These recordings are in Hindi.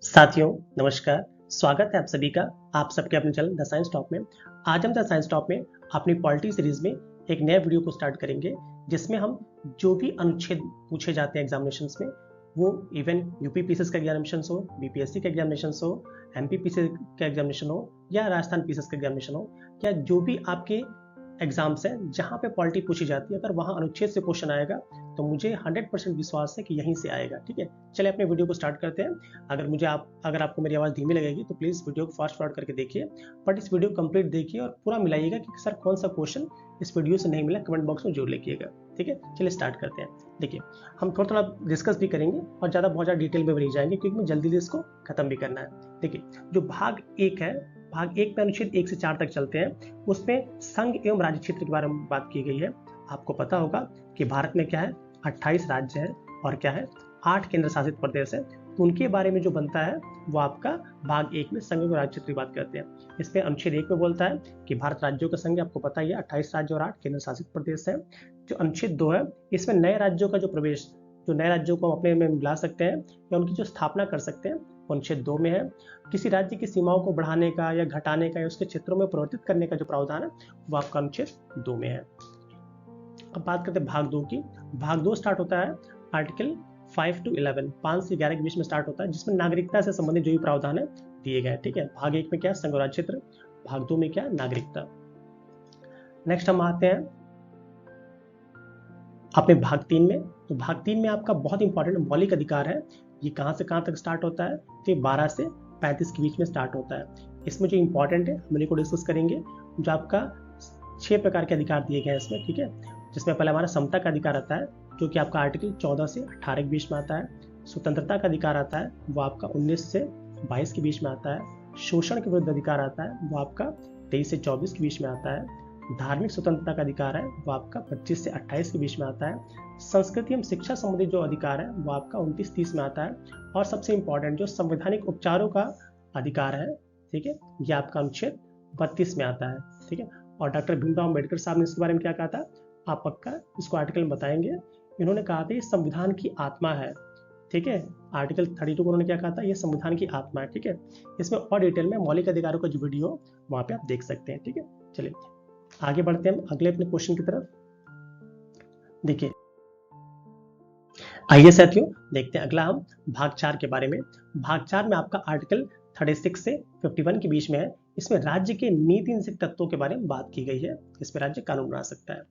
साथियों नमस्कार। स्वागत है आप सभी का आप सबके अपने चैनल द साइंस टॉप में। आज हम द साइंस टॉप में अपनी पॉलिटी सीरीज में एक नया वीडियो को स्टार्ट करेंगे जिसमें हम जो भी अनुच्छेद पूछे जाते हैं एग्जामिनेशंस में, वो इवन यूपी पीसीएस का एग्जामिनेशन हो, बीपीएससी का एग्जामिनेशन हो, एमपी पीसीएस का एग्जामिनेशन हो या राजस्थान पीसीएस का एग्जामिनेशन हो, या जो भी आपके एग्जाम्स हैं जहाँ पे पॉलिटी पूछी जाती है, अगर वहाँ अनुच्छेद से क्वेश्चन आएगा तो मुझे 100% विश्वास है कि यहीं से आएगा। ठीक है, चलिए अपने वीडियो को स्टार्ट करते हैं। अगर आपको मेरी आवाज़ धीमी लगेगी तो प्लीज़ वीडियो को फास्ट फॉरवर्ड करके देखिए, बट इस वीडियो को कंप्लीट देखिए और पूरा मिलाइएगा कि सर कौन सा क्वेश्चन इस वीडियो से नहीं मिला, कमेंट बॉक्स में जरूर लिखिएगा। ठीक है, चलिए स्टार्ट करते हैं। देखिए, हम थोड़ा थोड़ा डिस्कस भी करेंगे और बहुत ज़्यादा डिटेल में भी नहीं जाएंगे क्योंकि मुझे जल्दी इसको खत्म भी करना है। देखिए, जो भाग एक है, भाग एक में अनुच्छेद 1 से 4 तक चलते हैं। उसमें संघ एवं राज्य क्षेत्र के बारे में बात की गई है। आपको पता होगा कि भारत में क्या है, 28 राज्य है और क्या है, 8 केंद्र शासित प्रदेश है। तो उनके बारे में जो बनता है वो आपका भाग एक में संघ एवं राज्य क्षेत्र की बात करते हैं। इसमें अनुच्छेद 1 में बोलता है कि भारत राज्यों का संघ, आपको पता ही है 28 राज्य और 8 केंद्र शासित प्रदेश है। जो अनुच्छेद 2 है, इसमें नए राज्यों का जो प्रवेश, जो नए राज्यों को अपने में मिला सकते हैं या उनकी जो स्थापना कर सकते हैं, अनुच्छेद 2 में है। किसी राज्य की सीमाओं को बढ़ाने का या घटाने का या उसके क्षेत्रों में परिवर्तित करने का जो प्रावधान है वो आपका अनुच्छेद 2 में है। अब बात करते हैं भाग 2 की। भाग 2 स्टार्ट होता है आर्टिकल 5 to 11, 5 से 11 के बीच में स्टार्ट होता है, जिसमें नागरिकता से संबंधित जो भी प्रावधान है दिए गए हैं। ठीक है, भाग 1 में क्या है, संघ और राज्य क्षेत्र, भाग 2 में क्या है, नागरिकता। नेक्स्ट हम आते हैं अपने भाग 3 में। तो भाग 3 में आपका बहुत इंपॉर्टेंट मौलिक अधिकार है। ये कहाँ से कहाँ तक स्टार्ट होता है, तो 12 से 35 के बीच में स्टार्ट होता है। इसमें जो इंपॉर्टेंट है हम इनको डिस्कस करेंगे। जो आपका 6 प्रकार के अधिकार दिए गए हैं इसमें। ठीक है, जिसमें पहले हमारा समता का अधिकार आता है जो कि आपका आर्टिकल 14 से 18 के बीच में आता है। स्वतंत्रता का अधिकार आता है वो आपका 19 से 22 के बीच में आता है। शोषण के विरुद्ध अधिकार आता है वो आपका 23 से 24 के बीच में आता है। धार्मिक स्वतंत्रता का अधिकार है वो आपका 25 से 28 के बीच में आता है। संस्कृति एवं शिक्षा संबंधी जो अधिकार है वो आपका 29-30 में आता है। और सबसे इंपॉर्टेंट जो संवैधानिक उपचारों का अधिकार है, ठीक है, ये आपका अनुच्छेद 32 में आता है। ठीक है, और डॉक्टर भीमराव अम्बेडकर साहब ने इसके बारे में क्या कहा था, आप पक्का इसको आर्टिकल में बताएंगे। इन्होंने कहा था ये संविधान की आत्मा है। ठीक है, आर्टिकल 32 को उन्होंने क्या कहा था, ये संविधान की आत्मा है। ठीक है, इसमें और डिटेल में मौलिक अधिकारों का जो वीडियो वहां पे आप देख सकते हैं। ठीक है, चलिए आगे बढ़ते हैं हम अगले अपने क्वेश्चन की तरफ। देखिए, आइए साथियों देखते हैं अगला हम भाग 4 के बारे में। भाग 4 में आपका आर्टिकल 36 से 51 के बीच में है। इसमें राज्य के नीति निषेध तत्वों के बारे में बात की गई है। इसमें राज्य कानून बना सकता है।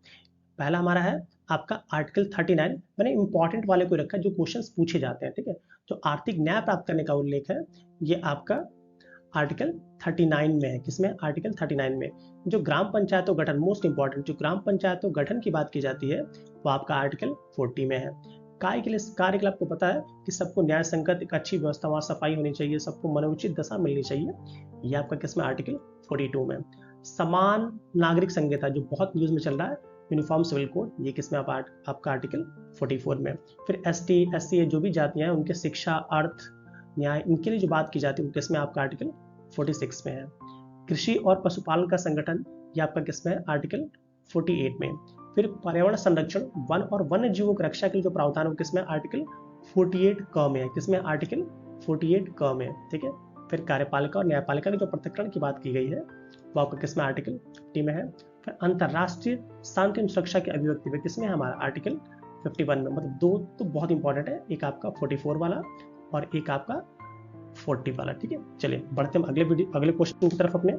पहला हमारा है आपका आर्टिकल 39। मैंने इंपॉर्टेंट वाले को रखा है जो क्वेश्चंस पूछे जाते हैं। ठीक है, जो आर्थिक न्याय प्राप्त करने का उल्लेख है ये आपका आर्टिकल 39 में है। किसमें, आर्टिकल 39 में। जो ग्राम पंचायतों गठन, मोस्ट इंपॉर्टेंट, जो ग्राम पंचायतों गठन की बात की जाती है वो आपका आर्टिकल 40 में है। कार्य के लिए आपको पता है कि सबको न्याय संगत एक अच्छी व्यवस्था, वहां सफाई होनी चाहिए, सबको मनोचित दशा मिलनी चाहिए, ये आपका किसमें, आर्टिकल 42 में। समान नागरिक संहिता जो बहुत न्यूज में चल रहा है, यूनिफॉर्म सिविल कोड, ये किसमें आपका आर्टिकल 44 में। फिर ST SC जो भी जातियां हैं उनके शिक्षा, अर्थ, न्याय, इनके लिए जो बात की जाती है वो किसमें, आपका आर्टिकल 46 में है। कृषि और पशुपालन का संगठन, ये आपका किसमें है, आर्टिकल 48 में। फिर पर्यावरण संरक्षण, वन और वन्य जीवों की रक्षा के लिए जो प्रावधान है वो किसमें, आर्टिकल 48 क में है। किसमें, आर्टिकल 48 क में। ठीक है, फिर कार्यपालिका और न्यायपालिका की जो पृथक्करण की बात की गई है वो आपका किसमें, आर्टिकल 50 में है। फिर अंतरराष्ट्रीय शांति एवं सुरक्षा की अभिव्यक्ति में किसमें है, हमारा आर्टिकल 51 में। मतलब दो तो बहुत इंपॉर्टेंट है, एक आपका 44 वाला और एक आपका 40 वाला। ठीक है, चलिए बढ़ते हैं अगले क्वेश्चन की तरफ अपने।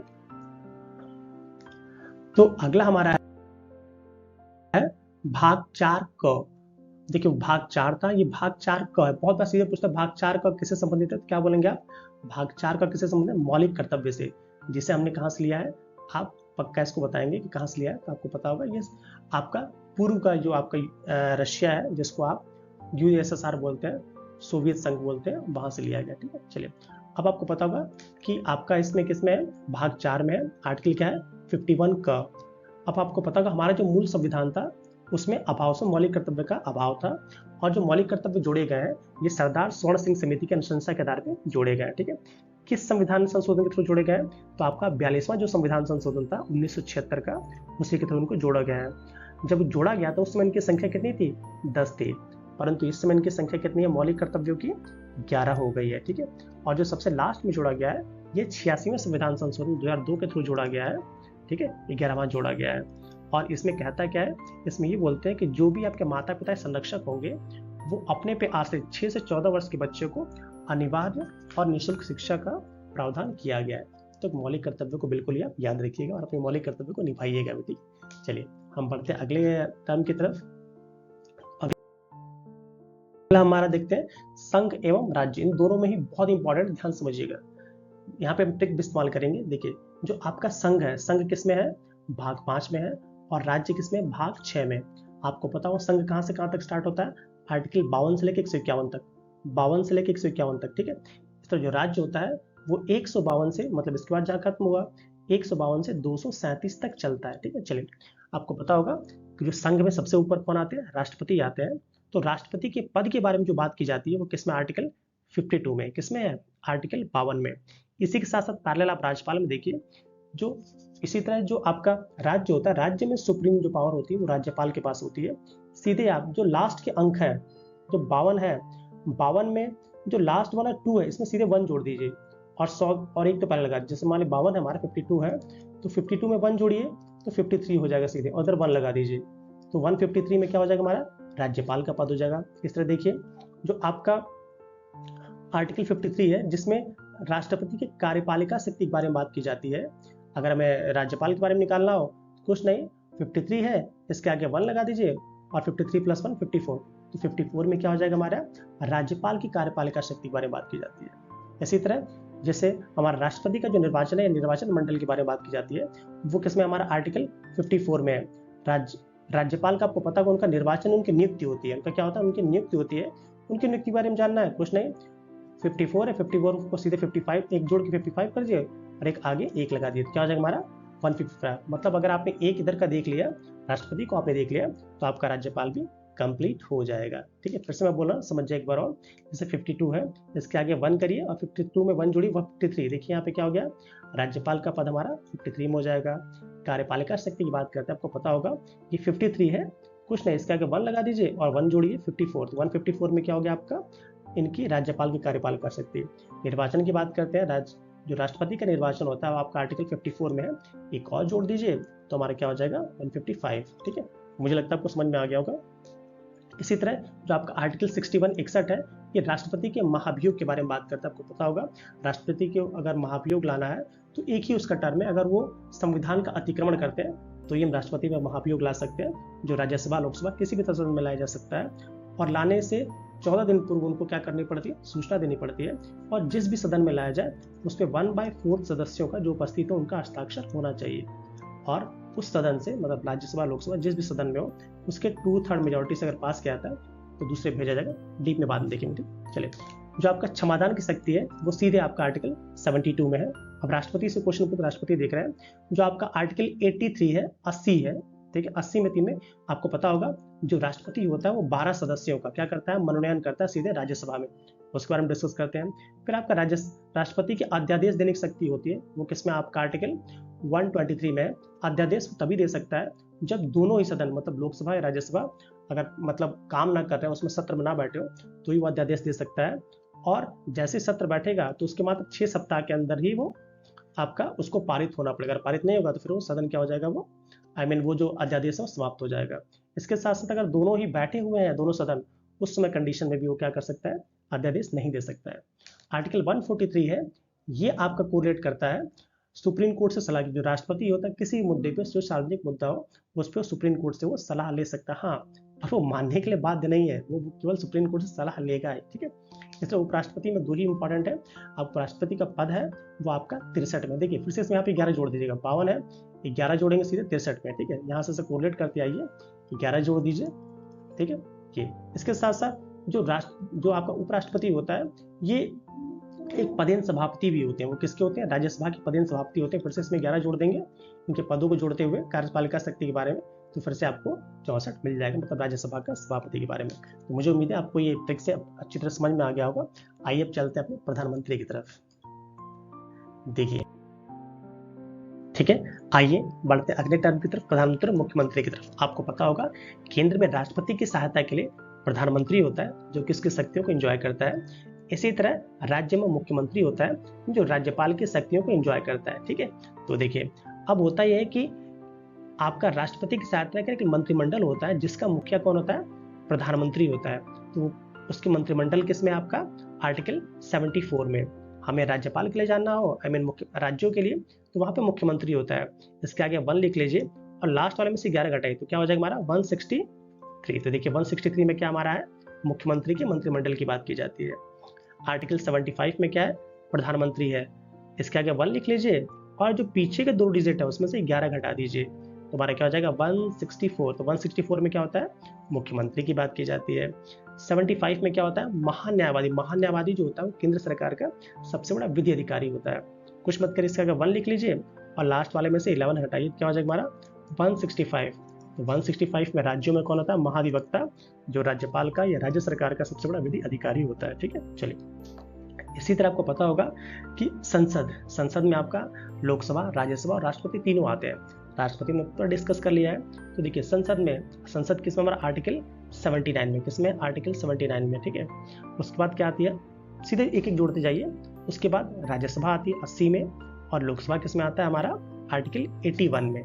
तो अगला हमारा है भाग 4 क। देखिए भाग 4 था, ये भाग 4 क है। बहुत बार सीधे पूछता है भाग 4 क किससे संबंधित है, तो क्या बोलेंगे आप, भाग 4 क किससे संबंधित है, मौलिक कर्तव्य से, जिसे हमने कहां से लिया है, आप पक्का इसको बताएंगे कि कहां से लिया है, तो आपको पता होगा ये आपका पूर्व का जो आपका रशिया है, जिसको आप USSR बोलते हैं, सोवियत संघ बोलते हैं, वहां से लिया गया। ठीक है, चलिए अब आपको पता होगा कि आपका इसमें किसमें है, भाग 4 में है, आर्टिकल क्या है, 51 क। अब आपको पता होगा हमारा जो मूल संविधान था उसमें अभाव से मौलिक कर्तव्य का अभाव था, और जो मौलिक कर्तव्य जोड़े गए हैं ये सरदार स्वर्ण सिंह समिति की अनुशंसा के आधार पर जोड़े गए हैं। ठीक है, किस संविधान संशोधन के थ्रू जोड़े गए हैं, तो आपका 42वां जो संविधान संशोधन था 1976 का, उसी के थ्रू उनको जोड़ा गया है। जब जोड़ा गया तो उस समय इनकी संख्या कितनी थी, 10 थी, परंतु इस समय इनकी संख्या कितनी है मौलिक कर्तव्यों की, 11 हो गई है, ठीक है। और जो सबसे लास्ट में जोड़ा गया है ये 86वें संविधान संशोधन 2002 के थ्रू जोड़ा गया है, ठीक है, 11वां जोड़ा गया है। और इसमें कहता क्या है, इसमें ये बोलते हैं कि जो भी आपके माता पिता संरक्षक होंगे वो अपने पे आश्रित 6 से 14 वर्ष के बच्चे को अनिवार्य और निःशुल्क शिक्षा का प्रावधान किया गया है। तो मौलिक कर्तव्य को बिल्कुल ही आप याद रखिएगा और अपने मौलिक कर्तव्य को निभाइएगा बेटी। चलिए हम बढ़ते हैं अगले टर्म की तरफ। अगला हमारा देखते हैं संघ एवं राज्य, इन दोनों में ही बहुत इंपॉर्टेंट, ध्यान समझिएगा। यहाँ पे हम ट्रिक भी इस्तेमाल करेंगे। देखिए जो आपका संघ है, संघ किस में है, भाग 5 में है, और राज्य किस में, भाग 6 में। आपको पता हो संघ कहाँ से कहाँ तक स्टार्ट होता है, आर्टिकल 52 से लेकर 151 तक, 52 से लेकर 151 तक, ठीक है। इस तरह जो राज्य होता है वो 152 से, मतलब इसके बाद जहाँ खत्म हुआ 152 से 237 तक चलता है, ठीक है। चलिए आपको पता होगा कि जो संघ में सबसे ऊपर कौन आते हैं, राष्ट्रपति आते हैं। तो राष्ट्रपति के पद के बारे में जो बात की जाती है वो किसमें, आर्टिकल 52 में, किसमें है, आर्टिकल 52 में। इसी के साथ साथ पैरेलल आप राज्यपाल में देखिए, जो इसी तरह जो आपका राज्य होता है, राज्य में सुप्रीम जो पावर होती है वो राज्यपाल के पास होती है। सीधे आप जो लास्ट के अंक है, जो 52 है, 52 में जो लास्ट वाला 2 है इसमें सीधे 1 जोड़ दीजिए और 100 और एक तो पहले लगा, जैसे मान लीजिए 52 है हमारा, 52 है तो 52 में 1 जोड़िए तो 53 हो जाएगा सीधे, उधर 1 लगा दीजिए तो 153 में क्या हो जाएगा, हमारा राज्यपाल का पद हो जाएगा। इस तरह देखिए जो आपका आर्टिकल 53 है जिसमें राष्ट्रपति के कार्यपालिका शक्ति के बारे में बात की जाती है। अगर हमें राज्यपाल के बारे में निकालना हो कुछ नहीं, 53 है, इसके आगे 1 लगा दीजिए और 53 + 1 54, तो 54 में क्या हो जाएगा, हमारा राज्यपाल की कार्यपालिका शक्ति के बारे में बात की जाती है। इसी तरह जैसे हमारा राष्ट्रपति का जो निर्वाचन है, निर्वाचन मंडल के बारे में बात की जाती है, वो किसमें, हमारा आर्टिकल 54 में है। राज्यपाल का आपको पता है उनका निर्वाचन, उनकी नियुक्ति होती है, उनका क्या होता है, उनकी नियुक्ति होती है। उनकी नियुक्ति के बारे में जानना है कुछ नहीं, 54 है, 54 को सीधे 55 एक जोड़ के 55 कर दिए और एक आगे 1 लगा दिए, क्या हो जाएगा हमारा 155। मतलब अगर आपने एक इधर का देख लिया, राष्ट्रपति को आपने देख लिया, तो आपका राज्यपाल भी कंप्लीट हो जाएगा, ठीक है। फिर से मैं बोल रहा हूँ, समझ जाए एक बार और। जैसे 52 है, इसके आगे 1 करिए और 52 में 1 जोड़िए 53, देखिए यहाँ पे क्या हो गया, राज्यपाल का पद हमारा 53 में हो जाएगा। कार्यपालिका शक्ति की बात करते हैं, आपको पता होगा ये 53 है, कुछ नहीं, इसके आगे 1 लगा दीजिए और 1 जोड़िए 54, तो 154 में क्या हो गया आपका, इनकी राज्यपाल की कार्यपालिका शक्ति। निर्वाचन की बात करते हैं, जो राष्ट्रपति का निर्वाचन होता है वो आपका आर्टिकल 54 में है, एक और जोड़ दीजिए तो हमारा क्या हो जाएगा 155, ठीक है। मुझे लगता है आपको समझ में आ गया होगा। इसी तरह जो आपका आर्टिकल 61 है, ये राष्ट्रपति के महाभियोग के बारे में बात करता है। आपको पता होगा राष्ट्रपति के अगर महाभियोग लाना है तो एक ही उसका टर्म है, अगर वो संविधान का अतिक्रमण करते हैं तो ये हम राष्ट्रपति में महाभियोग ला सकते हैं, जो राज्यसभा लोकसभा किसी भी सदन में लाया जा सकता है। और लाने से 14 दिन पूर्व उनको क्या करनी पड़ती है, सूचना देनी पड़ती है। और जिस भी सदन में लाया जाए उस पर 1/4 सदस्यों का जो उपस्थित हो उनका हस्ताक्षर होना चाहिए। और उस सदन से, मतलब राज्यसभा लोकसभा जिस भी सदन में हो, उसके 2/3 मेजोरिटी से अगर पास किया जाता है तो दूसरे भेजा जाएगा। डीप में बाद में देखेंगे, ठीक। चलिए जो आपका क्षमादान की शक्ति है वो सीधे आपका आर्टिकल 72 में है। अब राष्ट्रपति से क्वेश्चन पूछे, राष्ट्रपति देख रहे हैं, जो आपका आर्टिकल 83 है, 80 है, ठीक है। 80 में 3 में आपको पता होगा जो राष्ट्रपति होता है वो 12 सदस्यों का क्या करता है, मनोनयन करता है सीधे राज्यसभा में, उसके बारे में डिस्कस करते हैं। फिर आपका राष्ट्रपति की अध्यादेश देने की शक्ति होती है, वो किसमें, आपका आर्टिकल 123 में है। अध्यादेश तभी दे सकता है जब दोनों ही सदन, मतलब लोकसभा या राज्यसभा, अगर मतलब काम ना कर रहे हैं, उसमें सत्र में ना बैठे हो तो ही वो अध्यादेश दे सकता है। और जैसे सत्र बैठेगा तो उसके मात्र 6 सप्ताह के अंदर ही वो आपका उसको पारित होना पड़ेगा। अगर पारित नहीं होगा तो फिर वो सदन क्या हो जाएगा, वो वो जो अध्यादेश है वो समाप्त हो जाएगा। इसके साथ साथ अगर दोनों ही बैठे हुए हैं, दोनों सदन, उस समय कंडीशन में भी वो क्या कर सकता है, अध्यादेश नहीं दे सकता है। आर्टिकल 143 है, ये आपका कोरिलेट करता है सुप्रीम कोर्ट से सलाह की। जो राष्ट्रपति होता है किसी मुद्दे पे, जो सार्वजनिक मुद्दा हो उस पर सुप्रीम कोर्ट से वो सलाह ले सकता है, हाँ, पर वो मानने के लिए बाध्य नहीं है, वो केवल सुप्रीम कोर्ट से सलाह लेगा है, ठीक है। इसलिए उपराष्ट्रपति में 2 ही इंपॉर्टेंट है। अब उपराष्ट्रपति का पद है वो आपका 63 में। देखिए फिर से इसमें यहाँ पे 11 जोड़ दीजिएगा, 52 है, 11 जोड़ेंगे सीधे 63 में, ठीक है। यहाँ से कोरिलेट करते आइए, 11 जोड़ दीजिए, ठीक है। ये इसके साथ साथ जो आपका उपराष्ट्रपति होता है ये एक पदेन सभापति भी होते हैं। वो किसके होते हैं, राज्यसभा के पदेन सभापति होते हैं। फिर से इसमें 11 जोड़ देंगे, इनके पदों को जोड़ते हुए कार्यपालिका शक्ति के बारे में, तो फिर से आपको 64 मिल जाएगा, मतलब राज्यसभा का सभापति के बारे में। तो मुझे उम्मीद है आपको ये ट्रिक से अच्छी तरह समझ में आ गया होगा। आइए अब चलते हैं अपने प्रधानमंत्री की तरफ। देखिए ठीक है, आइए बढ़ते अगले टर्म की तरफ, प्रधानमंत्री और मुख्यमंत्री की तरफ। आपको पता होगा केंद्र में राष्ट्रपति की सहायता के लिए प्रधानमंत्री होता है जो किसकी शक्तियों को एंजॉय करता है। इसी तरह राज्य में मुख्यमंत्री होता है जो राज्यपाल की शक्तियों को एंजॉय करता है। ठीक है, तो देखिए अब होता यह है कि आपका राष्ट्रपति की सहायता करके मंत्रिमंडल होता है जिसका मुखिया कौन होता है, प्रधानमंत्री होता है। तो उसके मंत्रिमंडल किसमें आपका आर्टिकल 74 में। हमें राज्यपाल के लिए जानना हो मुख्य राज्यों के लिए तो वहां पे मुख्यमंत्री होता है। इसके आगे 1 लिख लीजिए और लास्ट वाले में से 11 घटाइए तो क्या हो जाएगा हमारा 163। तो देखिए 163 में क्या हमारा है, मुख्यमंत्री के मंत्रिमंडल की बात की जाती है। आर्टिकल 75 में क्या है, प्रधानमंत्री है। इसके आगे 1 लिख लीजिए और जो पीछे के 2 डिजिट है उसमें से 11 घटा दीजिए तो हमारा क्या हो जाएगा 164। तो 164 में क्या होता है, मुख्यमंत्री की बात की जाती है। 75 में क्या होता है, महान्यायवादी। महान्यायवादी जो होता है वो केंद्र सरकार का सबसे बड़ा विधि अधिकारी होता है। कुछ मत कर, इसका अगर 1 लिख लीजिए और लास्ट वाले में से 11 हटाइए क्या हो जाएगा हमारा 165। तो 165 में राज्यों में कौन होता है, महाधिवक्ता, जो राज्यपाल का या राज्य सरकार का सबसे बड़ा विधि अधिकारी होता है। ठीक है, चलिए इसी तरह आपको पता होगा कि संसद में आपका लोकसभा, राज्यसभा और राष्ट्रपति तीनों आते हैं। राष्ट्रपति ने तो डिस्कस कर लिया है। तो देखिए संसद किस में हमारा आर्टिकल 79 में, किसमें आर्टिकल 79 में। ठीक है, उसके बाद क्या आती है, सीधे एक एक जोड़ते जाइए। उसके बाद राज्यसभा आती है 80 में और लोकसभा किसमें आता है हमारा आर्टिकल 81 में।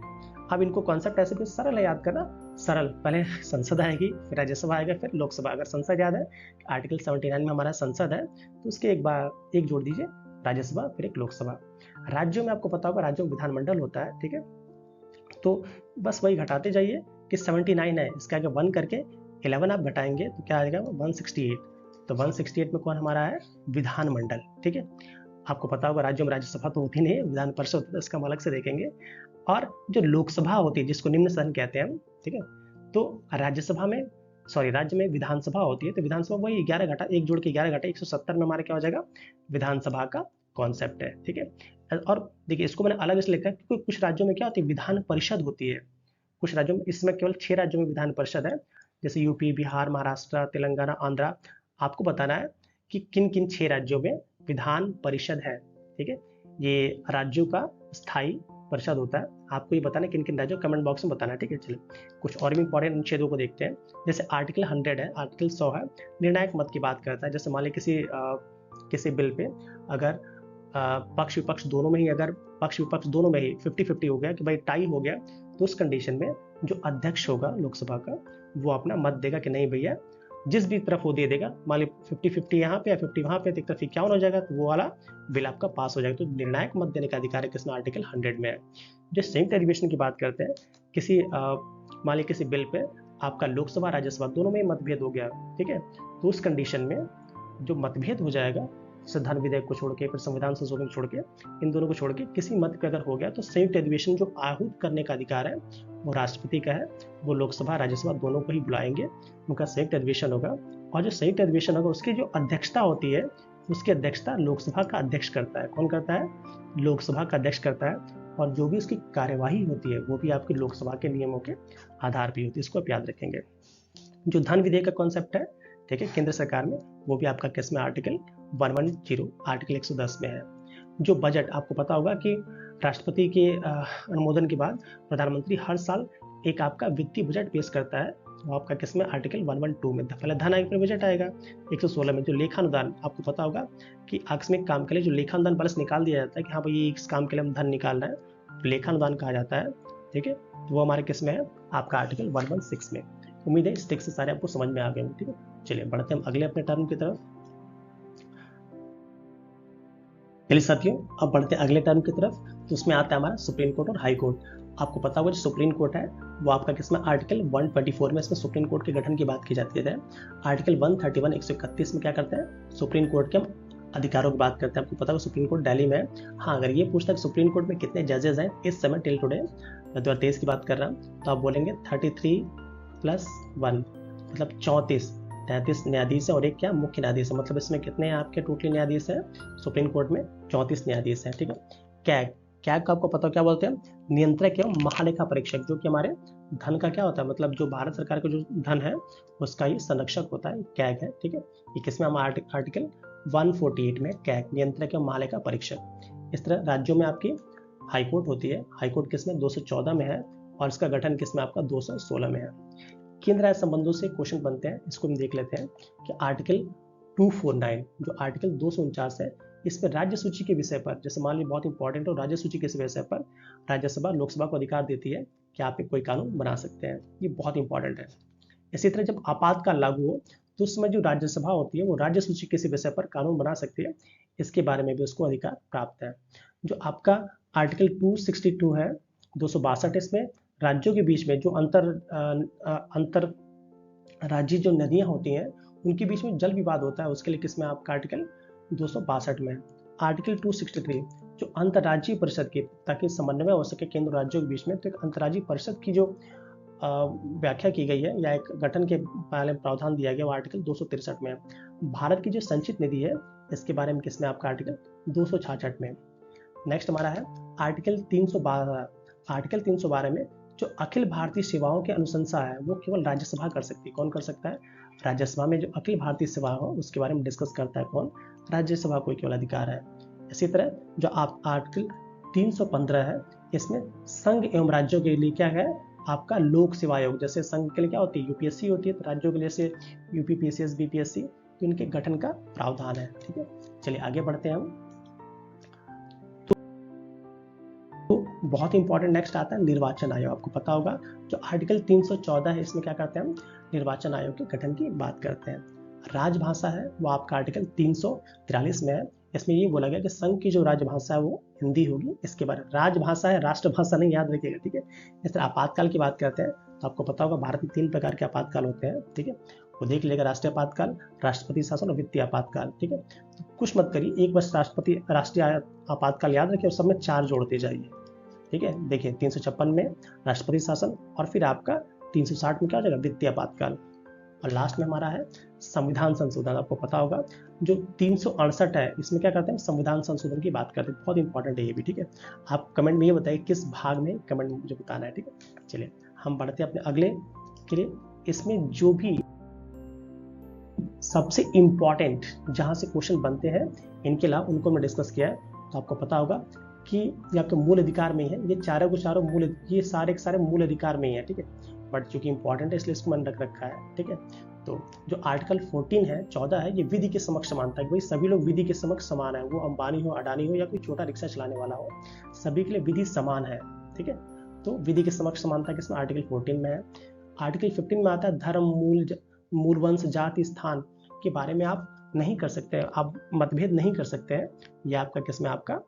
अब इनको कॉन्सेप्ट ऐसे भी सरल है याद करना, सरल, पहले संसद आएगी फिर राज्यसभा आएगा फिर लोकसभा। अगर संसद याद है आर्टिकल 79 में हमारा संसद है तो उसके एक जोड़ दीजिए राज्यसभा फिर एक लोकसभा। राज्यों में आपको पता होगा राज्यों में विधानमंडल होता है। ठीक है, तो बस वही घटाते जाइए कि 79 है, इसके आगे 1 करके 11 आप घटाएंगे तो क्या आएगा 168। तो 168 में कौन हमारा है, विधानमंडल। ठीक है, आपको पता होगा राज्यों में राज्यसभा तो होती नहीं है, विधान परिषद होता है, इसका हम अलग से देखेंगे। और जो लोकसभा होती है जिसको निम्न सदन कहते हैं हम, ठीक है, तो राज्य में विधानसभा होती है। तो विधानसभा वही 11 घटा, एक जोड़ के 11 घटा 170 में हमारा क्या हो जाएगा, विधानसभा का कॉन्सेप्ट है। ठीक है, और देखिए इसको मैंने अलग इसलिए लिखा है क्योंकि कुछ राज्यों में क्या होती है, विधान परिषद होती है। कुछ राज्यों में, इसमें केवल 6 राज्यों में विधान परिषद है, जैसे यूपी, बिहार, महाराष्ट्र, तेलंगाना, आंध्रा। आपको बताना है कि किन किन 6 राज्यों में विधान परिषद है। ठीक है, ये राज्यों का स्थायी परिषद होता है। आपको ये बताना है किन किन राज्यों, कमेंट बॉक्स में बताना है। ठीक है, चलिए कुछ और भी इंपॉर्टेंट अनुच्छेदों को देखते हैं। जैसे आर्टिकल 100 है, आर्टिकल 100 है, निर्णायक मत की बात करता है। जैसे मान लीजिए किसी बिल पे अगर पक्ष विपक्ष दोनों में ही 50-50 हो गया कि भाई टाई हो गया, तो उस कंडीशन में जो अध्यक्ष होगा लोकसभा का वो अपना मत देगा कि नहीं भैया, जिस भी तरफ वो दे देगा, मान ली 50-50 यहाँ पे या 50 वहाँ पे, तो एक तरफ 51 हो जाएगा तो वो वाला बिल आपका पास हो जाएगा। तो निर्णायक मत देने का अधिकार है किसमें, आर्टिकल 100 में है। जो संयुक्त अधिवेशन की बात करते हैं, मान ली किसी बिल पे आपका लोकसभा राज्यसभा दोनों में मतभेद हो गया। ठीक है, तो उस कंडीशन में जो मतभेद हो जाएगा, संविधान विधेयक को छोड़ के फिर संविधान संशोधन छोड़ के, इन दोनों को छोड़ के किसी मत पे अगर हो गया तो संयुक्त अधिवेशन जो आहूत करने का अधिकार है वो राष्ट्रपति का है। वो लोकसभा राज्यसभा दोनों को ही बुलाएंगे, उनका संयुक्त अधिवेशन होगा। और जो संयुक्त अधिवेशन होगा उसकी जो अध्यक्षता होती है, उसकी अध्यक्षता लोकसभा का अध्यक्ष करता है। कौन करता है, लोकसभा का अध्यक्ष करता है। और जो भी उसकी कार्यवाही होती है वो भी आपकी लोकसभा के नियमों के आधार पर होती है, इसको आप याद रखेंगे। जो धन विधेयक का कॉन्सेप्ट है, ठीक है, केंद्र सरकार में, वो भी आपका किस में, आर्टिकल 110, आर्टिकल 110 में है। जो बजट, आपको पता होगा कि राष्ट्रपति के अनुमोदन के बाद प्रधानमंत्री हर साल एक आपका वित्तीय बजट पेश करता है, वो आपका किस में, आर्टिकल 112 में। पहले धन आयोग पर बजट आएगा 116 में। जो लेखानुदान, आपको पता होगा कि आकस्मिक काम के लिए जो लेखानुदान बैलेंस निकाल दिया जाता है कि हाँ भाई इस काम के लिए हम धन निकाल रहे हैं, तो लेखानुदान कहा जाता है। ठीक है, तो वो हमारे किस में है, आपका आर्टिकल 116 में। उम्मीद है इस टेक्स्ट से सारे आपको समझ में आ गए होंगे। ठीक है, चलिए बढ़ते हम अगले अपने टर्म की तरफ। चलिए साथियों, अब बढ़ते हैं अगले टर्म की तरफ। तो उसमें आता है हमारा सुप्रीम कोर्ट और हाई कोर्ट। आपको पता होगा जो सुप्रीम कोर्ट है वो आपका किसमें, आर्टिकल 124 में, इसमें सुप्रीम कोर्ट के गठन की बात की जाती है। आर्टिकल 131 131 में क्या करते हैं, सुप्रीम कोर्ट के अधिकारों की बात करते हैं। आपको पता होगा सुप्रीम कोर्ट दिल्ली में है। हाँ, अगर ये पूछता है सुप्रीम कोर्ट में कितने जजेस हैं इस समय टिल टुडे, 2023 की बात कर रहा हूँ, तो आप बोलेंगे 33+1 मतलब 33 न्यायाधीश है और एक क्या, मुख्य न्यायाधीश है। मतलब इसमें कितने हैं आपके टोटली न्यायाधीश हैं सुप्रीम कोर्ट में, 34 न्यायाधीश हैं। ठीक है, कैग का आपको पता क्या बोलते हैं, नियंत्रक एवं महालेखा परीक्षक, जो कि हमारे धन का क्या होता है, मतलब जो भारत सरकार का जो धन है उसका ये संरक्षक होता है, कैग है। ठीक है, ये किसमें, हम आर्टिकल 148 में कैग, नियंत्रक एवं महालेखा परीक्षक। इस तरह राज्यों में आपकी हाईकोर्ट होती है। हाईकोर्ट किसमें, 214 में है और इसका गठन किसमें, आपका 216 में है। केंद्र राज्य संबंधों से क्वेश्चन बनते हैं, इसको हम देख लेते हैं कि आर्टिकल 249 जो आर्टिकल 249 है, इसमें राज्य सूची के विषय पर, जैसे मान लीजिए बहुत इंपॉर्टेंट हो, राज्य सूची के विषय पर राज्यसभा लोकसभा को अधिकार देती है कि आप एक कोई कानून बना सकते हैं। ये बहुत इंपॉर्टेंट है। इसी तरह जब आपातकाल लागू हो तो उस समय जो राज्यसभा होती है वो राज्य सूची किसी विषय पर कानून बना सकती है, इसके बारे में भी उसको अधिकार प्राप्त है। जो आपका आर्टिकल 262 है 262, इसमें राज्यों के बीच में जो अंतर राज्य जो नदियां होती हैं उनके बीच में जल विवाद होता है, उसके लिए किसमें आपका आर्टिकल 262 में। आर्टिकल 263 जो अंतर्राज्यीय परिषद की, ताकि समन्वय हो सके केंद्र राज्यों के बीच में, तो एक अंतर्राज्यीय परिषद की जो व्याख्या की गई है या एक गठन के पहले प्रावधान दिया गया वो आर्टिकल 263 में है। भारत की जो संचित निधि है इसके बारे में किसमें आपका आर्टिकल 266 में। नेक्स्ट हमारा है आर्टिकल 312। आर्टिकल 312 में जो अखिल भारतीय सेवाओं की अनुशंसा है वो केवल राज्यसभा कर सकती है। कौन कर सकता है? राज्यसभा में जो अखिल भारतीय सेवा हो उसके बारे में डिस्कस करता है कौन? राज्यसभा को केवल अधिकार है। इसी तरह जो आप आर्टिकल 315 है, इसमें संघ एवं राज्यों के लिए क्या है आपका लोक सेवा आयोग। जैसे संघ के लिए क्या होती है? यूपीएससी होती है, तो राज्यों के लिए से यूपीपीसीएस, बीपीएससी, तो इनके गठन का प्रावधान है। ठीक है, चलिए आगे बढ़ते हैं हम। तो बहुत इंपॉर्टेंट नेक्स्ट आता है निर्वाचन आयोग। आपको पता होगा जो आर्टिकल 314 है इसमें क्या करते हैं हम? निर्वाचन आयोग के गठन की बात करते हैं। राजभाषा है वो आपका आर्टिकल 343 में है। इसमें ये बोला गया कि संघ की जो राजभाषा है वो हिंदी होगी। इसके बारे में राजभाषा है, राष्ट्रभाषा नहीं, याद रखिएगा। ठीक है, इस तरह आपातकाल की बात करते हैं तो आपको पता होगा भारत में 3 प्रकार के आपातकाल होते हैं। ठीक है, वो देख लेगा, राष्ट्रीय आपातकाल, राष्ट्रपति शासन और वित्तीय आपातकाल। ठीक है, तो कुछ मत करिए, एक बस राष्ट्रीय आपातकाल याद रखिए और सब में 4 जोड़ते जाइए। ठीक है, देखिए 356 में राष्ट्रपति शासन और फिर आपका 360 में क्या हो जाएगा? वित्तीय आपातकाल। और लास्ट में हमारा है संविधान संशोधन। आपको पता होगा जो 368 है इसमें क्या करते हैं? संविधान संशोधन की बात करते हैं। बहुत इंपॉर्टेंट है ये भी। ठीक है, आप कमेंट में ये बताइए किस भाग में, कमेंट में मुझे बताना है। ठीक है, चलिए हम बढ़ते हैं अपने अगले के लिए। इसमें जो भी सबसे इंपॉर्टेंट जहां से क्वेश्चन बनते हैं इनके अलावा उनको मैं डिस्कस किया है। तो आपको पता होगा कि ये आपके मूल अधिकार में ही है। ये चारों के चारों मूल, ये सारे के सारे मूल अधिकार में ही है। ठीक है, बट चूंकि इंपॉर्टेंट है इसलिए इसको मैंने रख रखा है। ठीक है, तो जो आर्टिकल 14 है 14 है, ये विधि के समक्ष समानता है। भाई सभी लोग विधि के समक्ष समान है, वो अंबानी हो, अडानी हो या कोई छोटा रिक्शा चलाने वाला हो, सभी के लिए विधि समान है। ठीक है, तो विधि के समक्ष समानता किसमें? आर्टिकल 14 में है। आर्टिकल 15 में आता है धर्म, मूल वंश, जाति, स्थान के बारे में आप नहीं कर सकते, आप मतभेद नहीं कर सकते हैं। यह आपका किसमें? आपका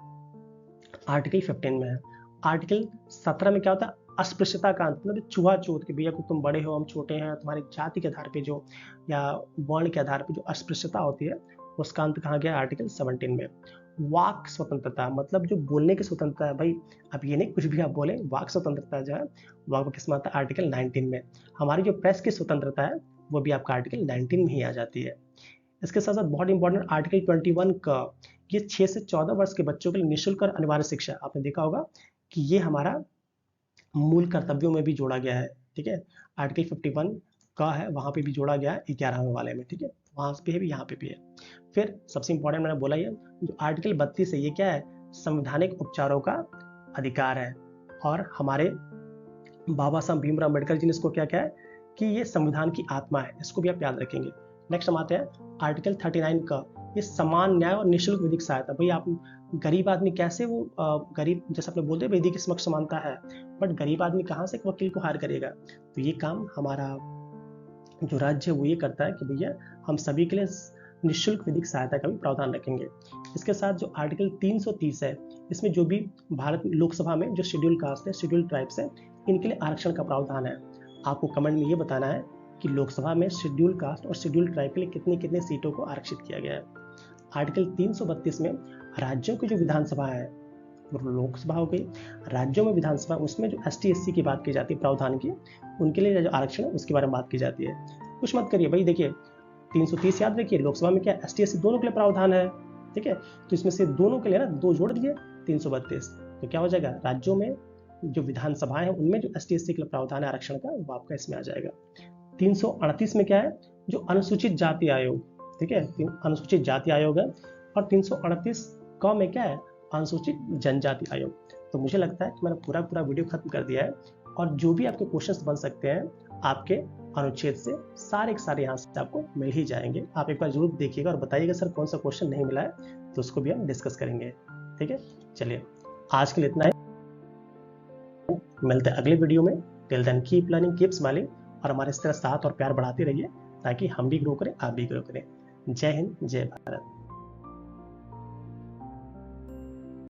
आर्टिकल 15 में है। आर्टिकल 17 में क्या होता है? अस्पृश्यता का अंत, मतलब छुआछूत कि भैया तुम बड़े हो हम छोटे हैं, तुम्हारी जाति के आधार पे जो या वर्ण के आधार पे जो अस्पृश्यता होती है उसका अंत कहाँ गया? आर्टिकल 17 में। वाक स्वतंत्रता, मतलब जो बोलने की स्वतंत्रता है, भाई अब ये नहीं कुछ भी आप बोले, वाक स्वतंत्रता जो है वहाँ किस में आता है? आर्टिकल 19 में। हमारी जो प्रेस की स्वतंत्रता है वो भी आपका आर्टिकल 19 में ही आ जाती है। इसके साथ साथ बहुत इंपॉर्टेंट आर्टिकल 21 का, ये 6 से 14 वर्ष के बच्चों के लिए निःशुल्क और अनिवार्य शिक्षा। आपने देखा होगा कि ये हमारा मूल कर्तव्यों में भी जोड़ा गया है। ठीक है, आर्टिकल 51 का है, वहाँ पे भी जोड़ा गया है 11वें वाले में। ठीक है, वहाँ पे भी, यहाँ पे भी है। फिर सबसे इंपॉर्टेंट मैंने बोला ये जो आर्टिकल 32 है, ये क्या है? संवैधानिक उपचारों का अधिकार है। और हमारे बाबा साहब भीमराव अम्बेडकर जी ने इसको क्या है कि ये संविधान की आत्मा है, इसको भी आप याद रखेंगे। नेक्स्ट हम आते हैं आर्टिकल 39 का, ये समान न्याय और निःशुल्क विधिक सहायता। भाई आप गरीब आदमी कैसे वो गरीब, जैसे आपने बोलते विधि की समक्ष समानता है, बट गरीब आदमी कहाँ से एक वकील को हायर करेगा? तो ये काम हमारा जो राज्य है वो ये करता है कि भैया हम सभी के लिए निःशुल्क विधिक सहायता का भी प्रावधान रखेंगे। इसके साथ जो आर्टिकल 330 है, इसमें जो भी भारत लोकसभा में जो शेड्यूल कास्ट है, शेड्यूल ट्राइब्स है, इनके लिए आरक्षण का प्रावधान है। आपको कमेंट में ये बताना है कि लोकसभा में शेड्यूल कास्ट और शेड्यूल ट्राइब के लिए कितनी कितनी सीटों को आरक्षित किया गया है। आर्टिकल 332 में राज्यों की जो विधानसभा है, लोकसभा हो गई, राज्यों में विधानसभा, उसमें जो ST SC की बात की जाती है प्रावधान की, उनके लिए जो आरक्षण है उसके बारे में बात की जाती है। कुछ मत करिए भाई, देखिए 330 याद रखिए, लोकसभा में क्या ST SC दोनों के लिए प्रावधान है। ठीक है, तो इसमें से दोनों के लिए ना 2 जोड़ दिए 332, तो क्या हो जाएगा? राज्यों में जो विधानसभाएं हैं उनमें जो ST SC के लिए प्रावधान है आरक्षण का, वो आपका इसमें आ जाएगा। 338 में क्या है? जो अनुसूचित जाति आयोग। ठीक है, अनुसूचित जाति आयोग है। और 338 क में क्या है? अनुसूचित जनजाति आयोग। तो मुझे लगता है कि मैंने पूरा वीडियो खत्म कर दिया है, और जो भी आपके क्वेश्चंस बन सकते हैं आपके अनुच्छेद से सारे के सारे यहाँ से आपको मिल ही जाएंगे। आप एक बार जरूर देखिएगा और बताइएगा सर कौन सा क्वेश्चन नहीं मिला है, तो उसको भी हम डिस्कस करेंगे। ठीक है, चलिए आज के लिए इतना है, मिलते हैं अगले वीडियो में। Till then keep learning, keep smiling, और हमारे इस तरह साथ और प्यार बढ़ाते रहिए ताकि हम भी ग्रो करें, आप भी ग्रो करें। जय हिंद, जय भारत।